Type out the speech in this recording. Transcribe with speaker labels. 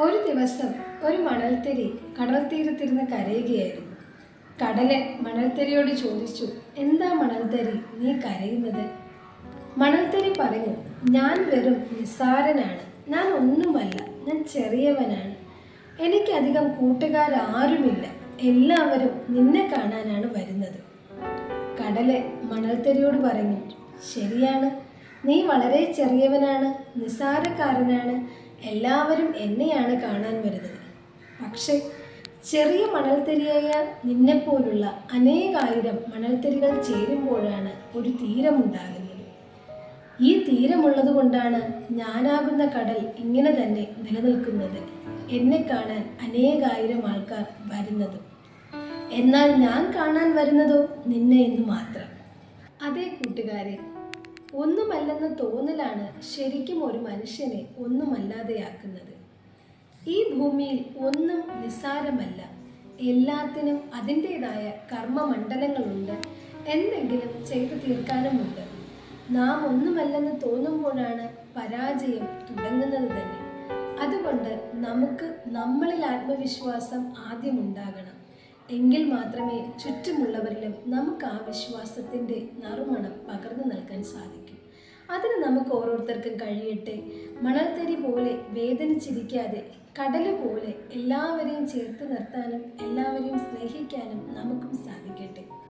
Speaker 1: ഒരു ദിവസം ഒരു മണൽത്തരി കടൽ തീരത്തിരുന്ന് കരയുകയായിരുന്നു. കടല് മണൽത്തരിയോട് ചോദിച്ചു, എന്താ മണൽത്തരി നീ കരയുന്നത്? മണൽത്തരി പറഞ്ഞു, ഞാൻ വെറും നിസ്സാരനാണ്, ഞാൻ ഒന്നുമല്ല, ഞാൻ ചെറിയവനാണ്. എനിക്കധികം കൂട്ടുകാരാരുമില്ല, എല്ലാവരും നിന്നെ കാണാനാണ് വരുന്നത്. കടല് മണൽത്തരിയോട് പറഞ്ഞു, ശരിയാണ്, നീ വളരെ ചെറിയവനാണ്, നിസ്സാരക്കാരനാണ്, എല്ലാവരും എന്നെയാണ് കാണാൻ വരുന്നത്. പക്ഷേ ചെറിയ മണൽത്തരിയായ നിന്നെപ്പോലുള്ള അനേകായിരം മണൽത്തരികൾ ചേരുമ്പോഴാണ് ഒരു തീരമുണ്ടാകുന്നത്. ഈ തീരമുള്ളത് കൊണ്ടാണ് ഞാനാകുന്ന കടൽ ഇങ്ങനെ തന്നെ നിലനിൽക്കുന്നത്, എന്നെ കാണാൻ അനേകായിരം ആൾക്കാർ വരുന്നതും. എന്നാൽ ഞാൻ കാണാൻ വരുന്നതോ നിന്നെ എന്ന് മാത്രം. അതേ കൂട്ടുകാരെ, ഒന്നുമല്ലെന്ന തോന്നലാണ് ശരിക്കും ഒരു മനുഷ്യനെ ഒന്നുമല്ലാതെയാക്കുന്നത്. ഈ ഭൂമിയിൽ ഒന്നും നിസ്സാരമല്ല, എല്ലാത്തിനും അതിൻ്റെതായ കർമ്മമണ്ഡലങ്ങളുണ്ട്, എന്തെങ്കിലും ചെയ്തു തീർക്കാനുമുണ്ട്. നാം ഒന്നുമല്ലെന്ന് തോന്നുമ്പോഴാണ് പരാജയം തുടങ്ങുന്നത് തന്നെ. അതുകൊണ്ട് നമുക്ക് നമ്മളിൽ ആത്മവിശ്വാസം ആദ്യം ഉണ്ടാകണം. എങ്കിൽ മാത്രമേ ചുറ്റുമുള്ളവരിലും നമുക്ക് ആ വിശ്വാസത്തിൻ്റെ നറുമണം പകർന്നു നൽകാൻ സാധിക്കും. അതിന് നമുക്ക് ഓരോരുത്തർക്കും കഴിയട്ടെ. മണൽത്തരി പോലെ വേദനിച്ചിരിക്കാതെ കടല് പോലെ എല്ലാവരെയും ചേർത്ത് നിർത്താനും എല്ലാവരെയും സ്നേഹിക്കാനും നമുക്കും സാധിക്കട്ടെ.